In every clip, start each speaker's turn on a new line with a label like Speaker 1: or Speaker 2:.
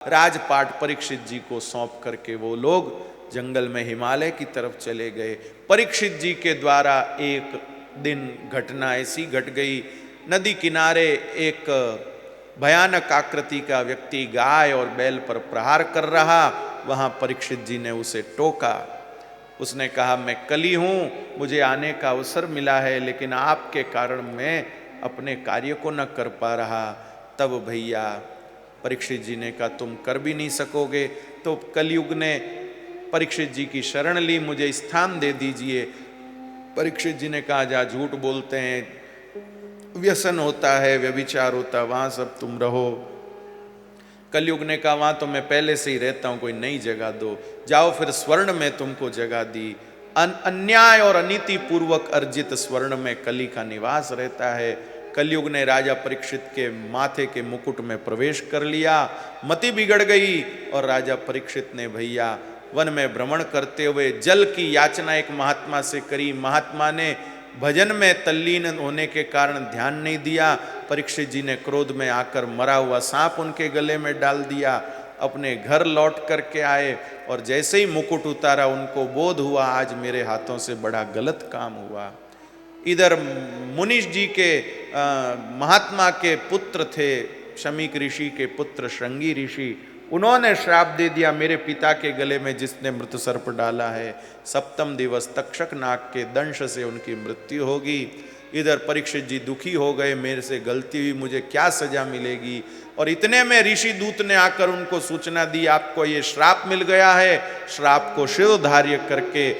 Speaker 1: राजपाट परीक्षित जी को सौंप करके वो लोग जंगल में हिमालय की तरफ चले गए। परीक्षित जी के द्वारा एक दिन घटना ऐसी घट गई, नदी किनारे एक भयानक आकृति का व्यक्ति गाय और बैल पर प्रहार कर रहा। वहां परीक्षित जी ने उसे टोका। उसने कहा, मैं कली हूं, मुझे आने का अवसर मिला है, लेकिन आपके कारण मैं अपने कार्य को न कर पा रहा। तब भैया परीक्षित जी ने कहा, तुम कर भी नहीं सकोगे। तो कलयुग ने परीक्षित जी की शरण ली, मुझे स्थान दे दीजिए। परीक्षित जी ने कहा, जा झूठ बोलते हैं, व्यसन होता है, व्यभिचार होता है, वहां सब तुम रहो। कलयुग ने कहा, वहां तो मैं पहले से ही रहता हूं, कोई नई जगह दो। जाओ फिर स्वर्ण में तुमको जगह दी। अन्याय और अनीति पूर्वक अर्जित स्वर्ण में कली का निवास रहता है। कलयुग ने राजा परीक्षित के माथे के मुकुट में प्रवेश कर लिया। मति बिगड़ गई और राजा परीक्षित ने भैया वन में भ्रमण करते हुए जल की याचना एक महात्मा से करी। महात्मा ने भजन में तल्लीन होने के कारण ध्यान नहीं दिया। परीक्षित जी ने क्रोध में आकर मरा हुआ सांप उनके गले में डाल दिया। अपने घर लौट करके आए और जैसे ही मुकुट उतारा उनको बोध हुआ, आज मेरे हाथों से बड़ा गलत काम हुआ। इधर मुनीष जी के महात्मा के पुत्र थे, शमीक ऋषि के पुत्र श्रृंगी ऋषि, उन्होंने श्राप दे दिया, मेरे पिता के गले में जिसने मृत सर्प डाला है, सप्तम दिवस तक्षक नाग के दंश से उनकी मृत्यु होगी। इधर परीक्षित जी दुखी हो गए, मेरे से गलती हुई, मुझे क्या सजा मिलेगी। और इतने में ऋषि दूत ने आकर उनको सूचना दी, आपको ये श्राप मिल गया है। श्राप को शिरोधार्य करके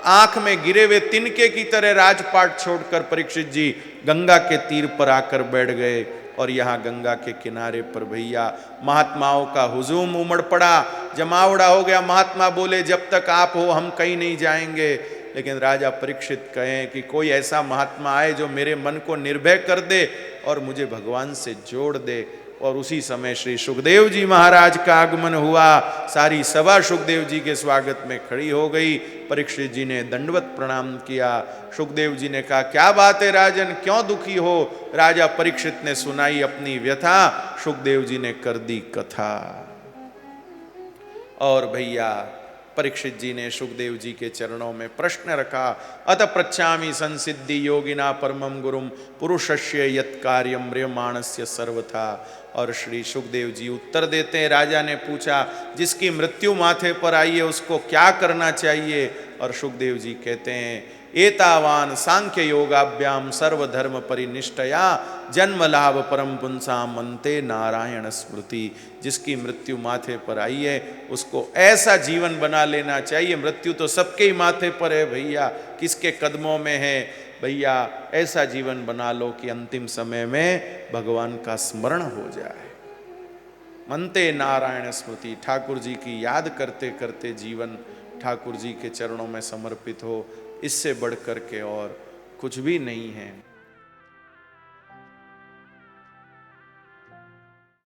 Speaker 1: आंख में गिरे हुए तिनके की तरह राजपाट छोड़कर परीक्षित जी गंगा के तीर पर आकर बैठ गए। और यहाँ गंगा के किनारे पर भैया महात्माओं का हुजूम उमड़ पड़ा, जमावड़ा हो गया। महात्मा बोले, जब तक आप हो हम कहीं नहीं जाएंगे। लेकिन राजा परीक्षित कहें कि कोई ऐसा महात्मा आए जो मेरे मन को निर्भय कर दे और मुझे भगवान से जोड़ दे। और उसी समय श्री सुखदेव जी महाराज का आगमन हुआ। सारी सभा सुखदेव जी के स्वागत में खड़ी हो गई। परीक्षित जी ने दंडवत प्रणाम किया। सुखदेव जी ने कहा, क्या बात है राजन, क्यों दुखी हो। राजा परीक्षित ने सुनाई अपनी व्यथा, सुखदेव जी ने कर दी कथा। और भैया परीक्षित जी ने सुखदेव जी के चरणों में प्रश्न रखा, अत पृच्छामि संसिद्धि योगिना परमं गुरुम पुरुषस्य यत् कार्यम म्रियमाणस्य सर्वथा। और श्री सुखदेव जी उत्तर देते हैं, राजा ने पूछा, जिसकी मृत्यु माथे पर आई है उसको क्या करना चाहिए। और सुखदेव जी कहते हैं, एतावान सांख्य योगाभ्याम सर्वधर्म परिनिष्ठया जन्म लाभ परम पुंसाम अन्ते नारायण स्मृति। जिसकी मृत्यु माथे पर आई है उसको ऐसा जीवन बना लेना चाहिए। मृत्यु तो सबके ही माथे पर है भैया, किसके कदमों में है भैया। ऐसा जीवन बना लो कि अंतिम समय में भगवान का स्मरण हो जाए। मनते नारायण स्मृति, ठाकुर जी की याद करते करते जीवन ठाकुर जी के चरणों में समर्पित हो, इससे बढ़कर के और कुछ भी नहीं है।